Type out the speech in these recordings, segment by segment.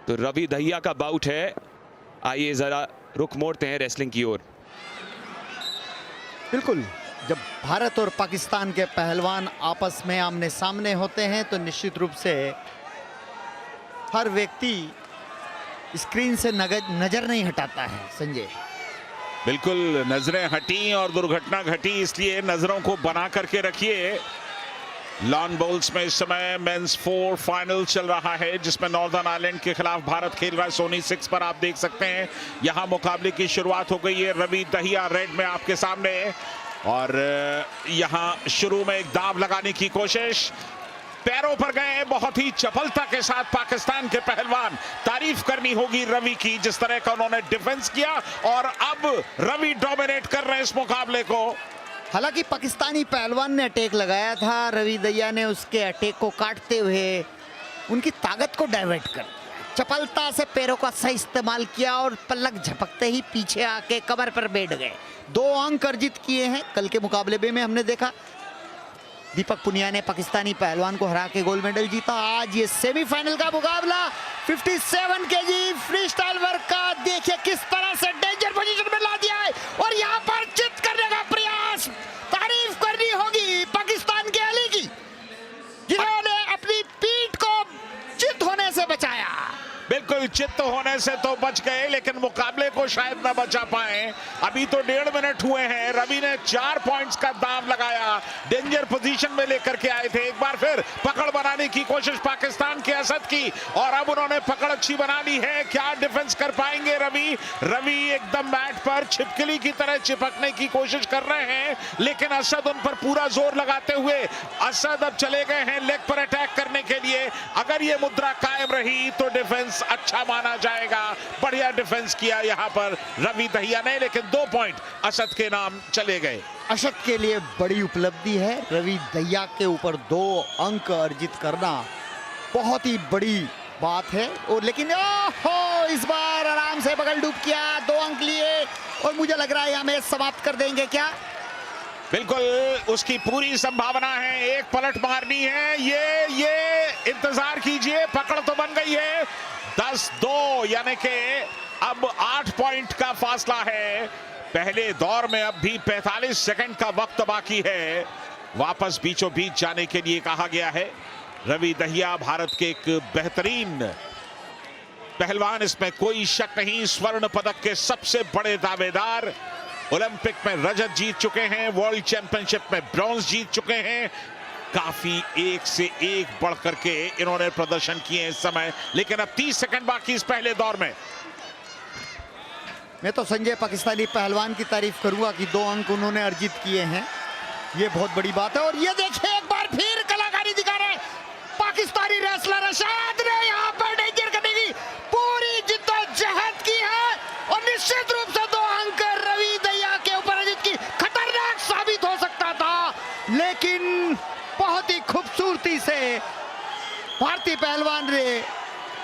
तो रवि दहिया का बाउट है। आइए जरा रुख मोड़ते हैं रेसलिंग की ओर। बिल्कुल, जब भारत और पाकिस्तान के पहलवान आपस में आमने सामने होते हैं तो निश्चित रूप से हर व्यक्ति स्क्रीन से नजर नहीं हटाता है। संजय, बिल्कुल, नजरें हटी और दुर्घटना घटी, इसलिए नजरों को बना करके रखिए। लॉन बोल्स में इस समय मेंस 4 फाइनल चल रहा है, जिसमें नॉर्दर्न आयरलैंड के खिलाफ भारत खेल रहा है। सोनी 6 पर आप देख सकते हैं यहां मुकाबले की शुरुआत हो गई है। रवि दहिया रेड में आपके सामने, और यहां शुरू में एक दाव लगाने की कोशिश, पैरों पर गए बहुत ही चपलता के साथ पाकिस्तान के पहलवान। तारीफ करनी होगी रवि की, जिस तरह का उन्होंने डिफेंस किया, और अब रवि डोमिनेट कर रहे हैं इस मुकाबले को। हालांकि पाकिस्तानी पहलवान ने अटैक लगाया था, रवि दहिया ने उसके अटैक को काटते हुए उनकी ताकत को डाइवर्ट कर दिया। चपलता से पैरों का सही इस्तेमाल किया और पलक झपकते ही पीछे आके कमर पर बैठ गए। 2 अंक अर्जित किए हैं। कल के मुकाबले में हमने देखा दीपक पुनिया ने पाकिस्तानी पहलवान को हरा के गोल्ड मेडल जीता। आज ये सेमीफाइनल का मुकाबला 57 केजी फ्री स्टाइल वर्ग का, देखिए किस तरह से डेंजर पोजीशन में ला दिया है और यहाँ पर चित करने का प्रयास। तारीफ करनी होगी पाकिस्तान के अली की, जिन्होंने अपनी पीठ को चित होने से बचाया। बिल्कुल, चित्त होने से तो बच गए, लेकिन मुकाबले को शायद न बचा पाए। अभी तो 1.5 मिनट हुए हैं। रवि ने 4 पॉइंट्स का दाव लगाया, डेंजर पोजीशन में लेकर के आए थे। एक बार फिर पकड़ बनाने की कोशिश पाकिस्तान के असद की, और अब उन्होंने पकड़ अच्छी बना ली है। क्या डिफेंस कर पाएंगे रवि? रवि एकदम मैट पर छिपकली की तरह चिपकने की कोशिश कर रहे हैं, लेकिन असद उन पर पूरा जोर लगाते हुए असद अब चले गए हैं लेग पर अटैक करने के लिए। अगर ये मुद्रा कायम रही तो डिफेंस अच्छा माना जाएगा। बढ़िया डिफेंस किया यहां पर रवि दहिया ने, लेकिन 2 पॉइंट असद के नाम चले गए। असद के लिए बड़ी उपलब्धि है। रवि दहिया के ऊपर 2 अंक अर्जित करना बहुत ही बड़ी बात है। और लेकिन ओहो, इस बार आराम से बगल डूब किया, 2 अंक लिए, और मुझे लग रहा है यहां मैच समाप्त कर देंगे क्या? बिल्कुल, उसकी पूरी संभावना है। एक पलट मारनी है, ये इंतजार कीजिए। पकड़ तो बन गई है। 10-2, यानी कि अब 8 पॉइंट का फासला है। पहले दौर में अब भी 45 सेकंड का वक्त बाकी है। वापस बीचों बीच जाने के लिए कहा गया है। रवि दहिया भारत के एक बेहतरीन पहलवान, इसमें कोई शक नहीं। स्वर्ण पदक के सबसे बड़े दावेदार, ओलंपिक में रजत जीत चुके हैं, वर्ल्ड चैंपियनशिप में ब्रॉन्ज जीत चुके हैं। काफी एक से एक बढ़ करके इन्होंने प्रदर्शन किए इस समय, लेकिन अब 30 सेकंड बाकी इस पहले दौर में। मैं तो संजय पाकिस्तानी पहलवान की तारीफ करूंगा कि 2 अंक उन्होंने अर्जित किए हैं, ये बहुत बड़ी बात है। और ये देखिए एक बार फिर कलाकारी दिखा रहे पाकिस्तानी रेसलर अशाद ने यहाँ पर डेंजर करने की पूरी जिद्दोजहद की है, और निश्चित रूप से 2 अंक रवि दहिया के ऊपर अर्जित की। खतरनाक साबित हो सकता था, लेकिन बहुत ही खूबसूरती से भारतीय पहलवान ने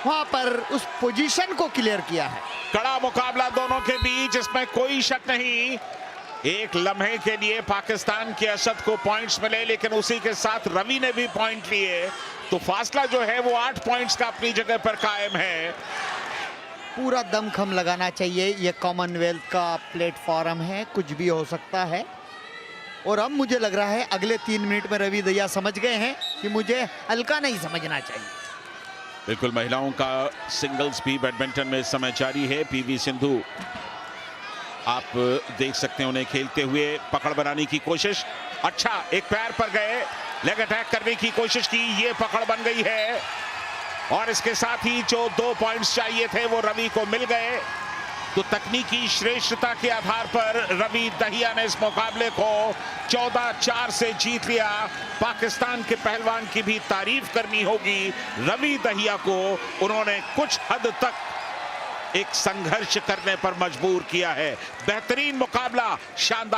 वहां पर उस पोजीशन को क्लियर किया है। कड़ा मुकाबला दोनों के बीच, इसमें कोई शक नहीं। एक लम्हे के लिए पाकिस्तान के असद को पॉइंट्स मिले, लेकिन उसी के साथ रवि ने भी पॉइंट लिए, तो फासला जो है वो 8 पॉइंट्स का अपनी जगह पर कायम है। पूरा दमखम लगाना चाहिए। ये कॉमनवेल्थ का प्लेटफॉर्म है, कुछ भी हो सकता है। और अब मुझे लग रहा है अगले 3 मिनट में रवि दहिया समझ गए हैं कि मुझे हल्का नहीं समझना चाहिए। बिल्कुल, महिलाओं का सिंगल्स भी बैडमिंटन में इस समय जारी है। पीवी सिंधु आप देख सकते हैं उन्हें खेलते हुए। पकड़ बनाने की कोशिश, अच्छा एक पैर पर गए, लेग अटैक करने की कोशिश की, ये पकड़ बन गई है। और इसके साथ ही जो 2 पॉइंट्स चाहिए थे वो रवि को मिल गए। तो तकनीकी श्रेष्ठता के आधार पर रवि दहिया ने इस मुकाबले को 14-4 से जीत लिया। पाकिस्तान के पहलवान की भी तारीफ करनी होगी। रवि दहिया को उन्होंने कुछ हद तक एक संघर्ष करने पर मजबूर किया है। बेहतरीन मुकाबला, शानदार।